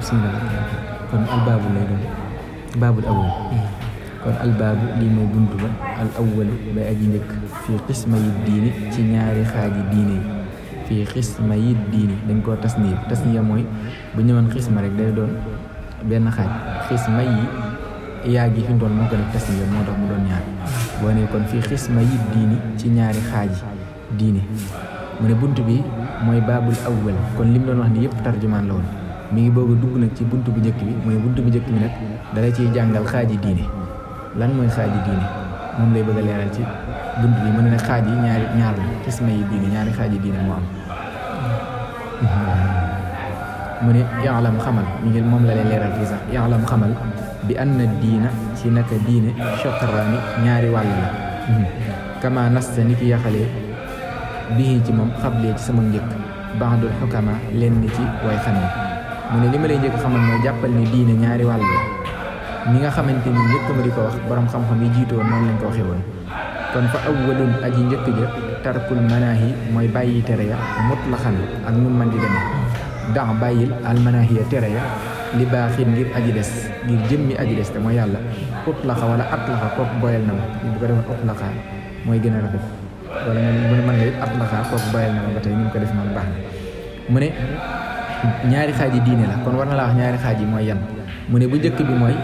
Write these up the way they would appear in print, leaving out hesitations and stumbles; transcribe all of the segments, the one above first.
bismillah kon albaabu lay doon baabul awwal kon albaabu lii mooy buntu ba al awwalu bay aji njëkk fii xisma yi diini ci ñaari xaaji diine yi fii xisma yi diini dañ koo tasniya mooy bu ñëwoon xisma rek day doon benn xaaj xisma yi yaa gi fi mu doon moo ko def tasniya moo tax mu doon ñaar boo ne kon fii xisma yi diini ci ñaari xaaji diine mu ne bunt bi mooy baabul awwal kon li mu doon wax ni yëpp tarjumaan la woon mi ngi bëgg a dugg nag ci bunt bu njëkk bi mu ne bunt bu njëkk bi nag dala ciy jàngal xaaji diine lan mooy xaaji diine moom lay bëgg a leeral ci bunt bi mu ne nag xaaj yi ñaar la xisma yi diine ñaari xaaji diine moo am mu ne ya'lam xamal mi ngi moom la lay leeral fii sax ya'lam xamal bi anna diina ci naka diine shatraani ñaari wàll la kama nasta ni ki yaxalee bii ci moom xablee ci sama njëkk ba'dul xukama leen ci way xam ne mu ne li ma lay njëkk xamal mooy jàppal ne diine ñaari wàll la ñi nga xamante ni njëkk ma di ko wax borom xam-xam yi jiitoon noonu lañ ko waxee woon kon fa awwalun aji njëkk ja tarkul manaahi mooy bàyyi tere ya mutlaxan ak nu man di demee dax bàyyil almanaahiya tere ya li baaxin ngir aji des ngir jëmmi aji des te mooy yàlla utlaxa wala atlaxa kooku boyal na ma bu ko defoon utlaxa mooy gën a rafet wala nga mën nga it atlaxa kooku boyal na ma ba tey ni mu ko def noonu baax na mu ne ñaari xaaji diine la kon war na laa wax ñaari xaaj yi mooy yan mu ne bu njëkk bi mooy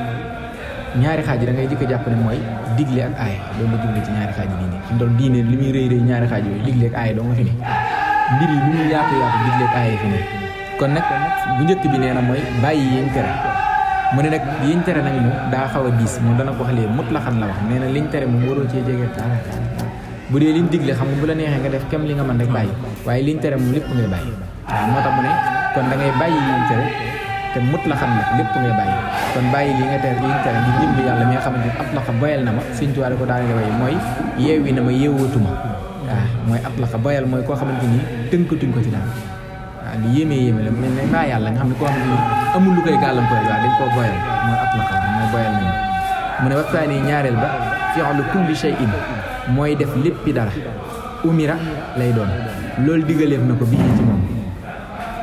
ñaari xaaj yi da ngay jëkk a jàpp ne mooy digle ak aaya loolu la jublu ci ñaari xaaji diine fi doon diine li muy rëy rëy ñaari xaaj yooyu digle ak aaya doo nga fi ne mbir yi li muy yaatu yaatu digle ak aaya fi ne kon nag bu njëkk bi nee na mooy bàyyi yiñ tere mu ne nag yiñ tere nag moom daa xaw a diis moom dana ko xalee mut la xan la wax nee na liñ tere moom waroo cee jege taala bu dee liñ digle xam nga bu la neexee nga def kem li nga mën rek bàyyi waaye liñ tere moom lépp ngay bàyyi waaw moo tax mu ne kon da ngay bàyyi yiñ tere te mut la xam nag lépp ngay bàyyi kon bàyyi li nga tere liñ tere ngir jëmbi yàlla mi nga xamante ni at la xa boyal na ma Sëñ Tuubaa ko daanaka way mooy yeewi na ma yeewatuma waaw mooy at la xa boyal mooy koo xamante ni tënkatuñ ko ci daal waaw li yéeme la mel ne ngaa yàlla nga xam ne koo xamante ni amul lu koy gàllankoor waaw dañ koo boyal mooy at la xa mooy boyal nañu mu ne waxtaan yi ñaareel ba fi'lu kulli shay'in mooy def léppi dara umira lay doon loolu digaleef na ko bii ci moom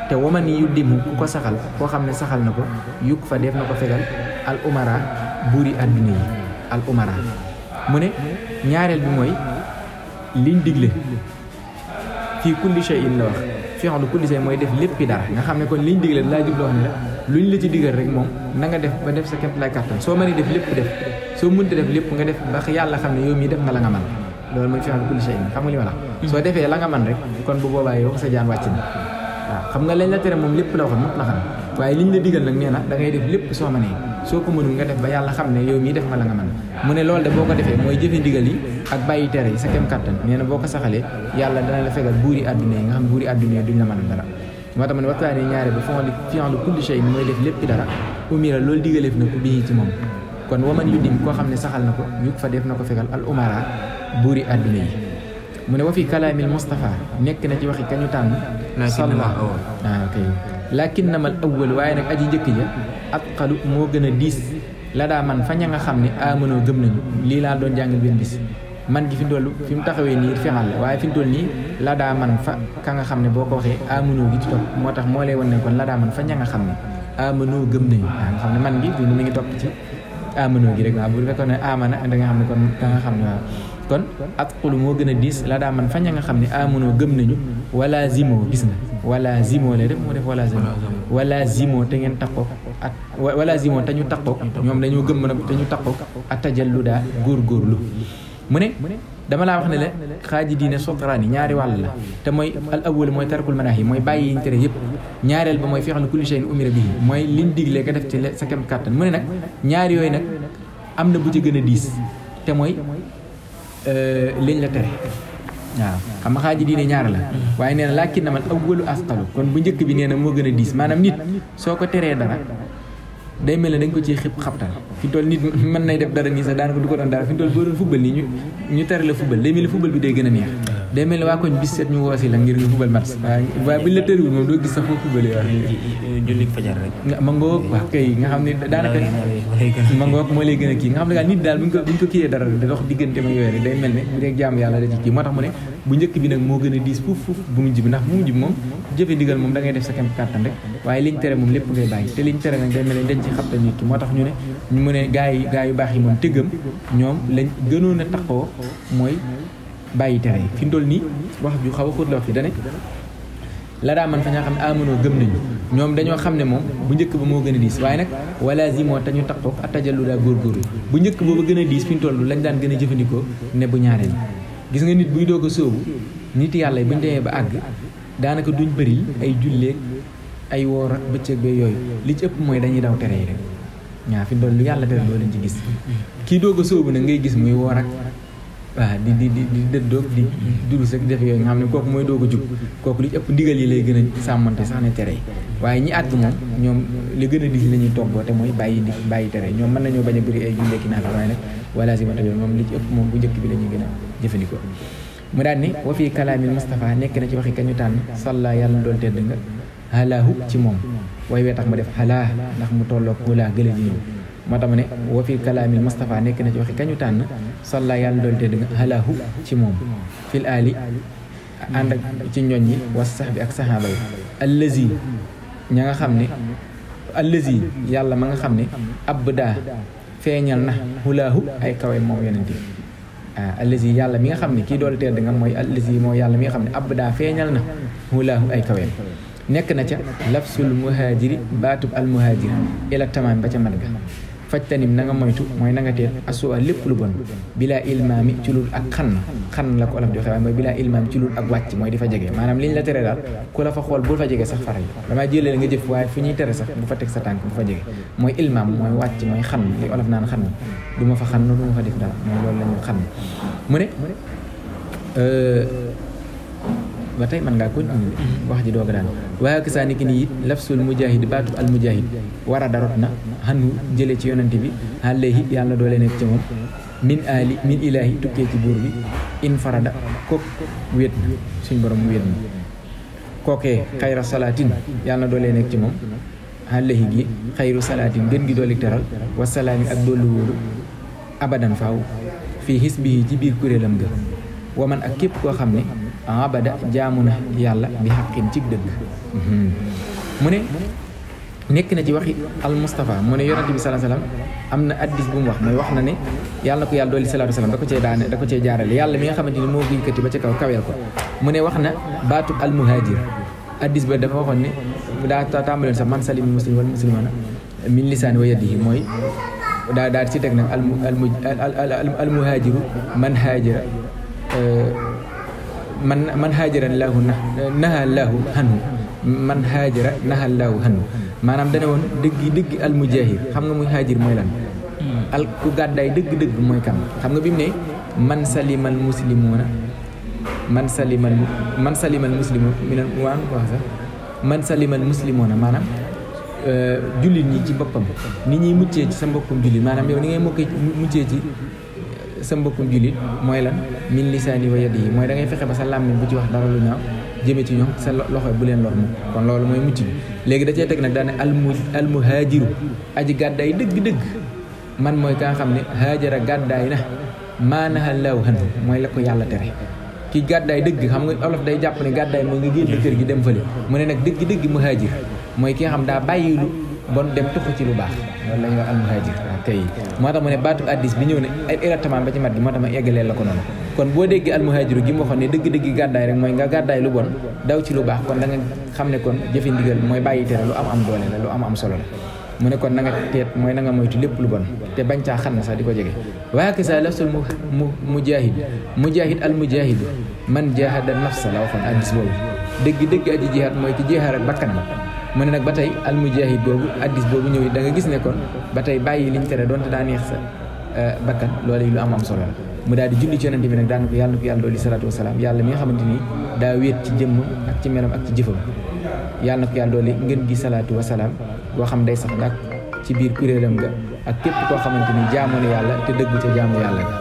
te waman yu dimu ku ko saxal koo xam ne saxal na ko yukk fa def na ko fegal al umara buuri àdduna yi al umara mu ne ñaareel bi mooy liñ digle fii kulli shay'in la wax fi'lu kulli shay'in mooy def léppi dara nga xam ne kon liñ digle laa jubloo xam ne la luñ la ci digal rek moom na nga def ba def sa képp lay kàttan soo mënee def lépp def soo mënta def lépp nga def ba yàlla xam ne yow mii def nga la nga man loolu mooy fi'lu kulli shay'in xam nga li ma la soo defee la nga man rek kon bu boobaa yow sa jaan wàcc na waaw xam nga lañ la tere moom lépp la waxoon mut la xam waaye liñ la digal nag nee na da ngay def lépp soo mënee soo ko mënul nga def ba yàlla xam ne yow mii def nga la nga mën mu ne loolu de boo ko defee mooy jëfe ndigal yi ak bàyyi tere yi sa kem kattan nee na boo ko saxalee yàlla dana la fegal buuri àdduna yi nga xam buuri àdduna yi duñ la mën a dara moo tax ma ne waxtaane ñaare ba fi'lu kulli shay mooy def lépp dara umira loolu digaleef na ko bii ci moom kon waman yu dim koo xam ne saxal na ko yuk fa def na ko fegal al umara buuri àdduna yi mu ne wa fi kalaamil Mustafa nekk na ci waxi kañu tànn kay lakinnamal awwal waaye nag aji njëkk ja atqalu moo gën a diis la daa man fa ña nga xam ne amanoo gëm nañu lii laa doon jàngal benn bis man gi fi mu toll fi mu taxawee nii fexal la waaye fi mu toll nii la daa man fa ka nga xam ne boo ko waxee amanoo gi ci topp moo tax moo lay wan ne kon la daa man fa ña nga xam ne amanoo gëm nañu waaw nga xam ne man gi fi mu ngi topp ci amanoo gi rek waaw bu fekkoon ne amana da nga xam ne kon ka nga xam ne waaw kon atqulu moo gën a diis la daa man fa ña nga xam ne amanoo gëm nañu wala zimo gis nga wala zimo lay def moo def wala zimo te ngeen taxoo ak wala zimo te ñu taxoo ñoom dañoo gëm nag te ñu taxoo ak tajalluda góorgóorlu mu ne dama laa wax ne la xaaji diine sotraani ñaari wàll la te mooy al awwal mooy tarkul manaahi mooy bàyyi yiñ tere yëpp ñaareel ba mooy fi'lu kulli shay'in umira bihi mooy liñ digle nga def ci sa kem kàttan mu ne nag ñaari yooyu nag am na bu ci gën a diis te mooy liñ la tere waaw xam nga xaaji diine ñaar la waaye nee na laakin na man awwalu asqalu kon bu njëkk bi nee na moo gën a diis maanaam nit soo ko teree dara day mel ne dañ ko ci xib xabtal fi toll nit mën nay def dara nii sax daanaka du ko doon dara fi toll boo doon football nii ñu tere la football day mel ne football bi day gën a neex day mel ni waa koñ bis set ñu woosi la ngir nga fubal match waaye buñ la tëriwul moom doo gis sax foo fubalee wax julli fajar rek ma ngoog wax kay nga xam ne daanaka ma ngoog moo lay gën a kii nga xam ne daal nit daal buñ ko kiyee dara da dox diggante ma yooyu day mel ne bu dee jaamu yàlla da ci kii moo tax mu ne bu njëkk bi nag moo gën a diis fuuf bu mujj bi ndax bu mujj bi moom jëfe ndigal moom da ngay def sa kem kàttan rek waaye liñ tere moom lépp ngay bàyyi te liñ tere nag day mel ne dañ ci xabtal nit ki moo tax ñu ne mu ne gaa yu baax yi moom tëggam ñoom lañ gënoon a taxoo mooy bàyyi tere yi fi mu toll nii wax ju xaw a xóot la wax fi dane la daa man fa ñaa xam ne amanoo gëm nañu ñoom dañoo xam ne moom bu njëkk ba moo gën a diis waaye nag wala zi moo tañu taxoo a tajallu daa góorgóorlu bu njëkk booba gën a diis fi mu toll lañ daan gën a jëfandikoo ne bu ñaareel gis nga nit buy doog a sóobu nit yàlla yi buñ demee ba àgg daanaka duñ bëri ay julleeg ay woor ak bëccëg ba yooyu li ci ëpp mooy dañuy daw tere yi rek ñaa fi mu toll lu yàlla tere loo leen ci gis kii doog a sóobu nag ngay gis muy woor ak waaw di dëddoog di durus ak def yooyu nga xam ne kooku mooy doog a jug kooku li ci ëpp ndigal yi lay gën a sàmmante sax ne tere yi waaye ñi àgg moom ñoom li gën a diis la ñuy toggoo te mooy bàyyi tere ñoom mën nañoo bañ a bëri ay julleeki naa waaye nag wala si mata yooyu moom li ci ëpp moom bu njëkk bi la ñuy gën a jëfandikoo mu daan ne wa fii kalaamil Mustafa nekk na ci waxi kañu tànn salla yàlla doon tedd nga halaahu ci moom way wee tax ma def halaa ndax mu tolloog wulaa gële di ñëw moo tax ma ne wa fii kalaamil Mustafa nekk na ci waxi kañu tànn salla yàlla doon tedd nga halaahu ci moom fil aali ànd ak ci ñoñ yi was sax bi ak saxaaba yi allazi ña nga xam ne allazi yàlla ma nga xam ne abdaa feeñal na hulaahu ay kawe moom yonente allazi yàlla mi nga xam ne kii dool tedd nga mooy allazi moo yàlla mi nga xam ne abdaa feeñal na hulaahu ay kaweem nekk na ca lafsul muhaajiri baatub al muhaajir ila tamaam ba ca mat ga fajtanim na nga moytu mooy na nga teet asuwa lépp lu bon bilaa ilmaami ci lul ak xan la ko olof di waxee waaye mooy bilaa ilmaami ci lul ak wàcc mooy di fa jege maanaam liñ la tere daal ku la fa xool bul fa jege sax faral damaa jëlee nga jëf waaye fu ñuy tere sax bu fa teg sa tànk bu fa jege mooy ilmaam mooy wàcc mooy xan li olof naan xan du ma fa xan du ma fa def dara mooy loolu la ñu xan mu ne ba tey man ngaa continuer wax ji doog a daan waaye ak saa ni ki nii it lafsul mujahid baatub al mujahid war a darot na xanu jëlee ci yonante bi alayhi yàlla doole nekk ci moom min ilaahi tukkee ci buur bi in farada kook wéet na suñ borom mu wéet na kookee xayra salaatin yàlla doole nekk ci moom alayhi gi xayru salaatin gën gi dooli teral wasalaami ak doolu wóoru abadan faaw fii xisbihi ci biir kuréelam ga waman ak képp koo xam ne abada jaamu na yàlla bi xaqin ci dëgg mu ne nekk na ci waxi al Mustafa mu ne yonante bi sallallahu alayhi wasallam am na addis bu mu wax mooy wax na ne yàlla na ko yàlla dolli salaatu wasallam da ko cee jaarale yàlla mi nga xamante ni moo giykati ba ca kaw kaweel ko mu ne wax na baatub al muhajir addis ba dafa waxoon ne daa tàmbaleen sax man salimi muslim wal muslimana min lisaani wa yadihi mooy daal ci teg nag al muhajiru man haajira man haajara llaahu naha llaahu anhu man haajara naha llaahu anhu maanaam dane woon dëgg al mujahir xam nga muy haajir mooy lan al ku gàddaay dëgg mooy kan xam nga bi mu ne man salimal muslimuuna man salimal muslimu minan waan ko wax sax man salimal muslimuuna maanaam jullit ñi ci boppam ni ñuy muccee ci sa mbokkum jullit maanaam yow ni ngay muccee ci sa mbokkum jullit mooy lan min lisaani wa yadihi mooy da ngay fexe ba sa làmmiñ bu ci wax dara lu ñaaw jëme ci ñoom sa loxo bu leen lor mu kon loolu mooy mucc bi léegi da cee teg nag daane al muhaajiru aji gàddaay dëgg man mooy ka nga xam ne haajara gàddaay na maanaha laahu anhu mooy la ko yàlla tere ki gàddaay dëgg xam nga olof day jàpp ne gàddaay mooy nga génn kër gi dem fële mu ne nag dëgg muhaajir mooy ki nga xam daa bàyyi lu bon dem tuxu ci lu baax loolu la ñuy wax al muhaajir kay moo tax mu ne baatu addis bi ñëw ne exactement ba ci mat gi moo tax ma eggalee la ko noonu kon boo déggee al muhaajiru gi mu waxoon ne dëgg gàddaay rek mooy nga gàddaay lu bon daw ci lu baax kon da nga xam ne kon jëfe ndigal mooy bàyyi tere lu am doole la lu am solo la mu ne kon na nga teet mooy na nga moytu lépp lu bon te bañ caa xam na sax di ko jege waaye ak sa lafsul mujahid al mujahidu man jahada nafsa la waxoon addis boobu dëgg aji jihaad mooy ki jihaad ak bakkanam mu ne nag ba tey al mujahid boobu addis boobu ñëw da nga gis ne kon ba tey bàyyi liñ tere doonte daa neex sa bakkan loolu lu am solo la mu daal di julli ci yonente bi nag daan ko yàlla na ko yàlla dolli salaatu wasalaam yàlla mi nga xamante ni daa wéet ci jëmm ak ci melam ak ci jëfam yàlla na ko yàlla dolli ngeen gi salaatu wasalaam boo xam day sax dak ci biir kuréelam ga ak képp koo xamante ni jaamu na yàlla te dëggu ca jaamu yàlla ga